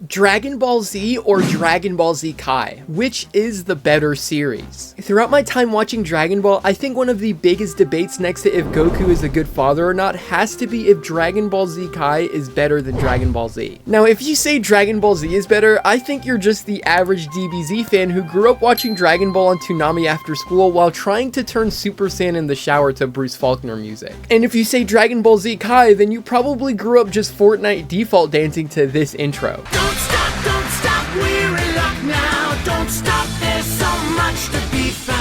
Dragon Ball Z or Dragon Ball Z Kai? Which is the better series? Throughout my time watching Dragon Ball, I think one of the biggest debates next to if Goku is a good father or not has to be if Dragon Ball Z Kai is better than Dragon Ball Z. Now, if you say Dragon Ball Z is better, I think you're just the average DBZ fan who grew up watching Dragon Ball on Toonami after school while trying to turn Super Saiyan in the shower to Bruce Faulkner music. And if you say Dragon Ball Z Kai, then you probably grew up just Fortnite default dancing to this intro. Don't stop, we're in luck now. Don't stop, there's so much to be found.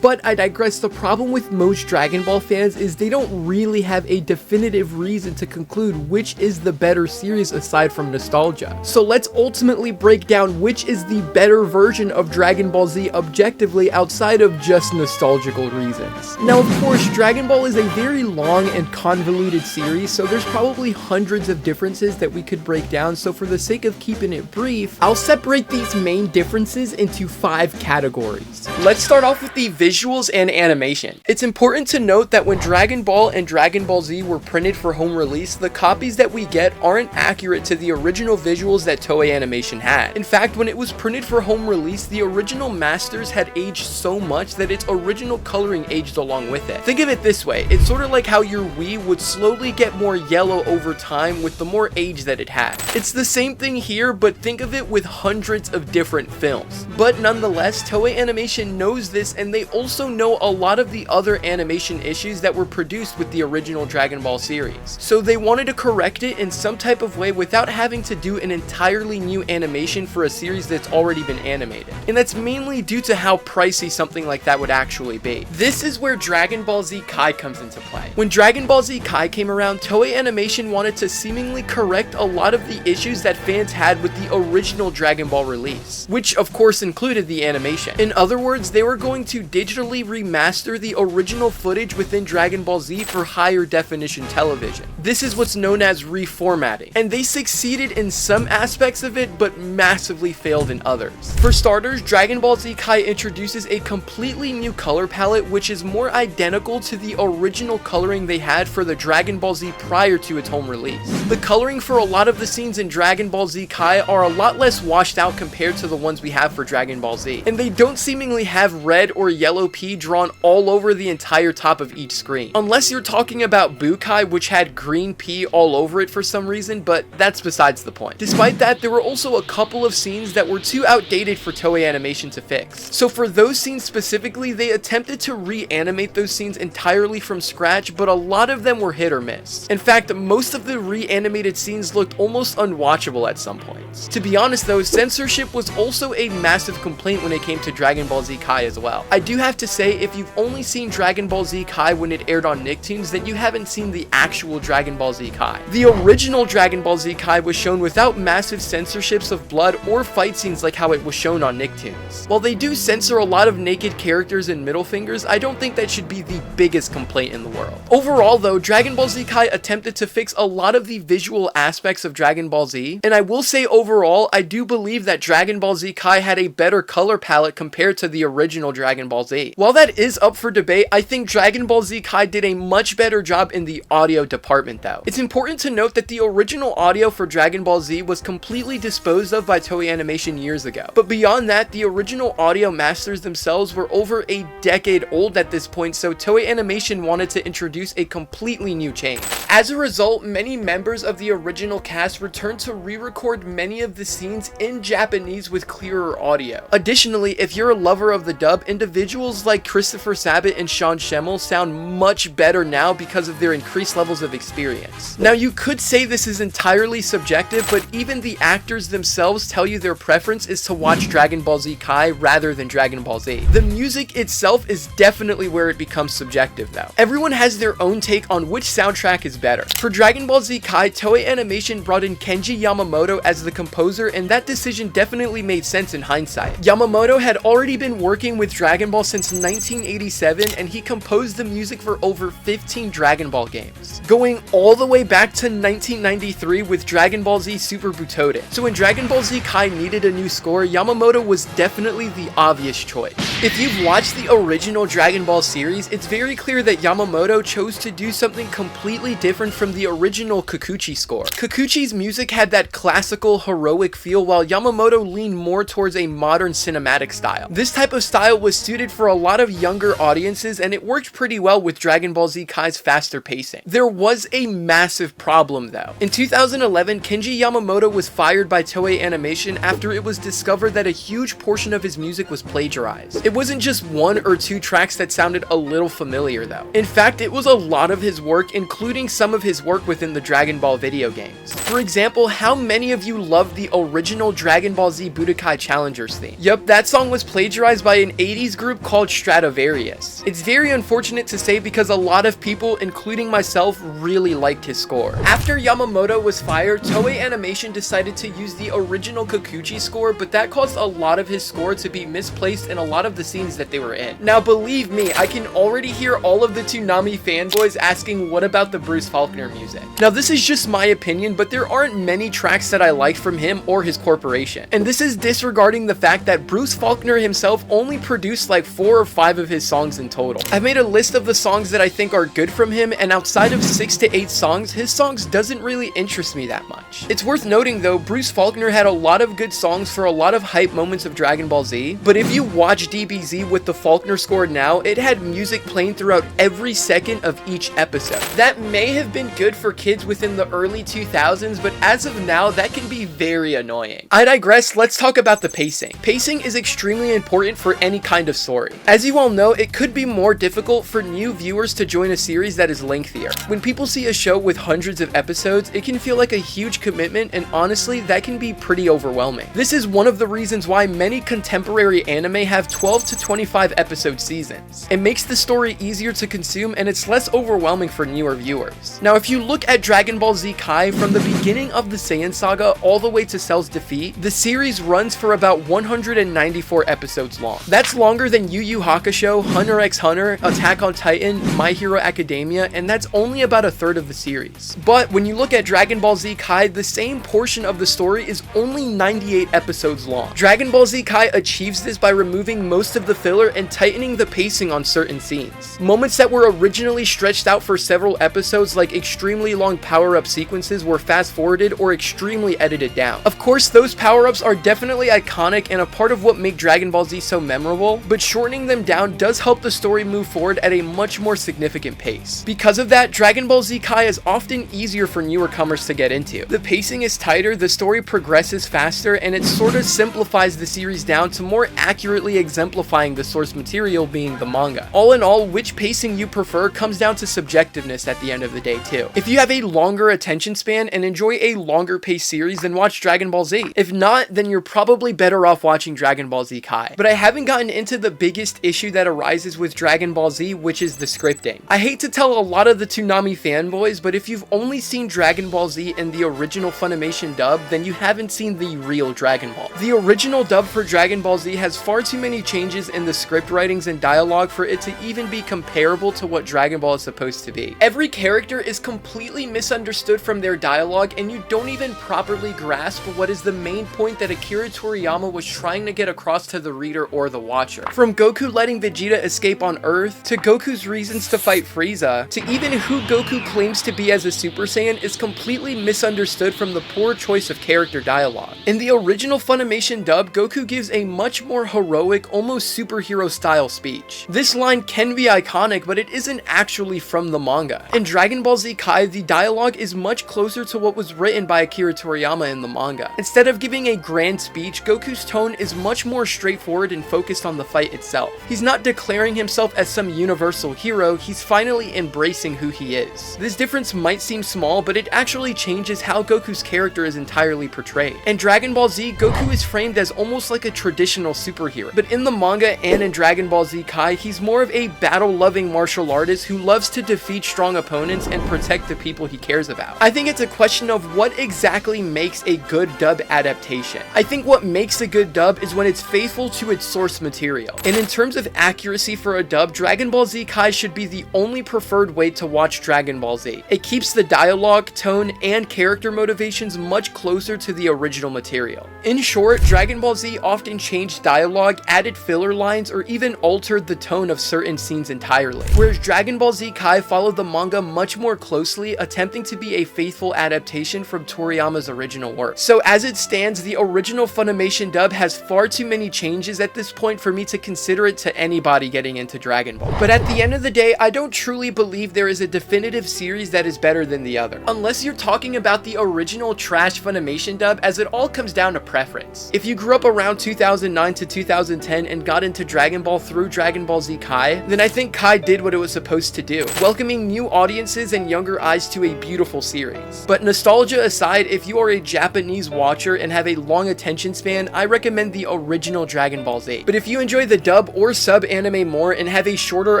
But I digress. The problem with most Dragon Ball fans is they don't really have a definitive reason to conclude which is the better series aside from nostalgia. So let's ultimately break down which is the better version of Dragon Ball Z objectively outside of just nostalgical reasons. Now, of course, Dragon Ball is a very long and convoluted series, so there's probably hundreds of differences that we could break down. So for the sake of keeping it brief, I'll separate these main differences into 5 categories. Let's start off with the visuals and animation. It's important to note that when Dragon Ball and Dragon Ball Z were printed for home release, the copies that we get aren't accurate to the original visuals that Toei Animation had. In fact, when it was printed for home release, the original masters had aged so much that its original coloring aged along with it. Think of it this way, it's sort of like how your Wii would slowly get more yellow over time with the more age that it had. It's the same thing here, but think of it with hundreds of different films. But nonetheless, Toei Animation knows this, and they also know a lot of the other animation issues that were produced with the original Dragon Ball series. So they wanted to correct it in some type of way without having to do an entirely new animation for a series that's already been animated. And that's mainly due to how pricey something like that would actually be. This is where Dragon Ball Z Kai comes into play. When Dragon Ball Z Kai came around, Toei Animation wanted to seemingly correct a lot of the issues that fans had with the original Dragon Ball release, which of course included the animation. In other words, they were going to digitally remaster the original footage within Dragon Ball Z for higher definition television. This is what's known as reformatting, and they succeeded in some aspects of it, but massively failed in others. For starters, Dragon Ball Z Kai introduces a completely new color palette, which is more identical to the original coloring they had for the Dragon Ball Z prior to its home release. The coloring for a lot of the scenes in Dragon Ball Z Kai are a lot less washed out compared to the ones we have for Dragon Ball Z, and they don't seemingly have red or yellow pea drawn all over the entire top of each screen. Unless you're talking about Bukai, which had green pea all over it for some reason, but that's besides the point. Despite that, there were also a couple of scenes that were too outdated for Toei Animation to fix. So for those scenes specifically, they attempted to reanimate those scenes entirely from scratch, but a lot of them were hit or miss. In fact, most of the reanimated scenes looked almost unwatchable at some points. To be honest though, censorship was also a massive complaint when it came to Dragon Ball Z Kai as well. I do have to say, if you've only seen Dragon Ball Z Kai when it aired on Nicktoons, then you haven't seen the actual Dragon Ball Z Kai. The original Dragon Ball Z Kai was shown without massive censorships of blood or fight scenes like how it was shown on Nicktoons. While they do censor a lot of naked characters and middle fingers, I don't think that should be the biggest complaint in the world. Overall though, Dragon Ball Z Kai attempted to fix a lot of the visual aspects of Dragon Ball Z, and I will say overall, I do believe that Dragon Ball Z Kai had a better color palette compared to the original Dragon Ball Z. While that is up for debate, I think Dragon Ball Z Kai did a much better job in the audio department though. It's important to note that the original audio for Dragon Ball Z was completely disposed of by Toei Animation years ago. But beyond that, the original audio masters themselves were over a decade old at this point, so Toei Animation wanted to introduce a completely new change. As a result, many members of the original cast returned to re-record many of the scenes in Japanese with clearer audio. Additionally, if you're a lover of the dub, individuals like Christopher Sabat and Sean Schemmel sound much better now because of their increased levels of experience. Now, you could say this is entirely subjective, but even the actors themselves tell you their preference is to watch Dragon Ball Z Kai rather than Dragon Ball Z. The music itself is definitely where it becomes subjective though. Everyone has their own take on which soundtrack is better. For Dragon Ball Z Kai, Toei Animation brought in Kenji Yamamoto as the composer, and that decision definitely made sense in hindsight. Yamamoto had already been working with Dragon Ball since 1987, and he composed the music for over 15 Dragon Ball games, going all the way back to 1993 with Dragon Ball Z Super Butoden. So when Dragon Ball Z Kai needed a new score, Yamamoto was definitely the obvious choice. If you've watched the original Dragon Ball series, it's very clear that Yamamoto chose to do something completely different from the original Kikuchi score. Kikuchi's music had that classical, heroic feel, while Yamamoto leaned more towards a modern cinematic style. This type of style was suited for a lot of younger audiences, and it worked pretty well with Dragon Ball Z Kai's faster pacing. There was a massive problem though. In 2011, Kenji Yamamoto was fired by Toei Animation after it was discovered that a huge portion of his music was plagiarized. It wasn't just one or two tracks that sounded a little familiar though. In fact, it was a lot of his work, including some of his work within the Dragon Ball video games. For example, how many of you love the original Dragon Ball Z Budokai Challengers theme? Yup, that song was plagiarized by an 80s group called Stradivarius. It's very unfortunate to say because a lot of people, including myself, really liked his score. After Yamamoto was fired, Toei Animation decided to use the original Kikuchi score, but that caused a lot of his score to be misplaced in a lot of the scenes that they were in. Now believe me, I can already hear all of the Toonami fanboys asking what about the Bruce Faulkner music. Now this is just my opinion, but there aren't many tracks that I like from him or his corporation. And this is disregarding the fact that Bruce Faulkner himself only produced like 4 or 5 of his songs in total. I've made a list of the songs that I think are good from him, and outside of 6 to 8 songs, his songs doesn't really interest me that much. It's worth noting though, Bruce Faulkner had a lot of good songs for a lot of hype moments of Dragon Ball Z, but if you watch DBZ with the Faulkner score now, it had music playing throughout every second of each episode. That may have been good for kids within the early 2000s, but as of now, that can be very annoying. I digress, let's talk about the pacing. Pacing is extremely important for any kind of story. As you all know, it could be more difficult for new viewers to join a series that is lengthier. When people see a show with hundreds of episodes, it can feel like a huge commitment, and honestly, that can be pretty overwhelming. This is one of the reasons why many contemporary anime have 12 to 25 episode seasons. It makes the story easier to consume, and it's less overwhelming for newer viewers. Now, if you look at Dragon Ball Z Kai from the beginning of the Saiyan saga all the way to Cell's defeat, the series runs for about 194 episodes long. That's longer than Yu Yu Hakusho, Hunter x Hunter, Attack on Titan, My Hero Academia, and that's only about a third of the series. But when you look at Dragon Ball Z Kai, the same portion of the story is only 98 episodes long. Dragon Ball Z Kai achieves this by removing most of the filler and tightening the pacing on certain scenes. Moments that were originally stretched out for several episodes, like extremely long power-up sequences, were fast-forwarded or extremely edited down. Of course, those power-ups are definitely iconic and a part of what make Dragon Ball Z so memorable, but shortening them down does help the story move forward at a much more significant pace. Because of that, Dragon Ball Z Kai is often easier for newer comers to get into. The pacing is tighter, the story progresses faster, and it sort of simplifies the series down to more accurately exemplifying the source material being the manga. All in all, which pacing you prefer comes down to subjectiveness at the end of the day too. If you have a longer attention span and enjoy a longer paced series, then watch Dragon Ball Z. If not, then you're probably better off watching Dragon Ball Z Kai. But I haven't gotten into the biggest issue that arises with Dragon Ball Z, which is the scripting. I hate to tell a lot of the Toonami fanboys, but if you've only seen Dragon Ball Z in the original Funimation dub, then you haven't seen the real Dragon Ball. The original dub for Dragon Ball Z has far too many changes in the script writings and dialogue for it to even be comparable to what Dragon Ball is supposed to be. Every character is completely misunderstood from their dialogue, and you don't even properly grasp what is the main point that Akira Toriyama was trying to get across to the reader or the watcher. From Goku letting Vegeta escape on Earth, to Goku's reasons to fight Frieza, to even who Goku claims to be as a Super Saiyan is completely misunderstood from the poor choice of character dialogue. In the original Funimation dub, Goku gives a much more heroic, almost superhero style speech. This line can be iconic, but it isn't actually from the manga. In Dragon Ball Z Kai, the dialogue is much closer to what was written by Akira Toriyama in the manga. Instead of giving a grand speech, Goku's tone is much more straightforward and focused on the fight itself. He's not declaring himself as some universal hero, he's finally embracing who he is. This difference might seem small, but it actually changes how Goku's character is entirely portrayed. In Dragon Ball Z, Goku is framed as almost like a traditional superhero, but in the manga and in Dragon Ball Z Kai, he's more of a battle-loving martial artist who loves to defeat strong opponents and protect the people he cares about. I think it's a question of what exactly makes a good dub adaptation. I think what makes a good dub is when it's faithful to its source material. And in terms of accuracy for a dub, Dragon Ball Z Kai should be the only preferred way to watch Dragon Ball Z. Z. It keeps the dialogue, tone, and character motivations much closer to the original material. In short, Dragon Ball Z often changed dialogue, added filler lines, or even altered the tone of certain scenes entirely. Whereas Dragon Ball Z Kai followed the manga much more closely, attempting to be a faithful adaptation from Toriyama's original work. So as it stands, the original Funimation dub has far too many changes at this point for me to consider it to anybody getting into Dragon Ball. But at the end of the day, I don't truly believe there is a definitive series that is better than the other. Unless you're talking about the original trash Funimation dub, as it all comes down to preference. If you grew up around 2009 to 2010 and got into Dragon Ball through Dragon Ball Z Kai, then I think Kai did what it was supposed to do, welcoming new audiences and younger eyes to a beautiful series. But nostalgia aside, if you are a Japanese watcher and have a long attention span, I recommend the original Dragon Ball Z. But if you enjoy the dub or sub anime more and have a shorter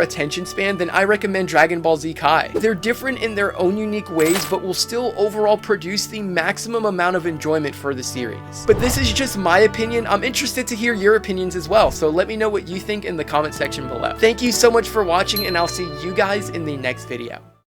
attention span, then I recommend Dragon Ball Z Kai. They're different in their own unique ways, but will still overall produce the maximum amount of enjoyment for the series. But this is just my opinion. I'm interested to hear your opinions as well, so let me know what you think in the comment section below. Thank you so much for watching, and I'll see you guys in the next video.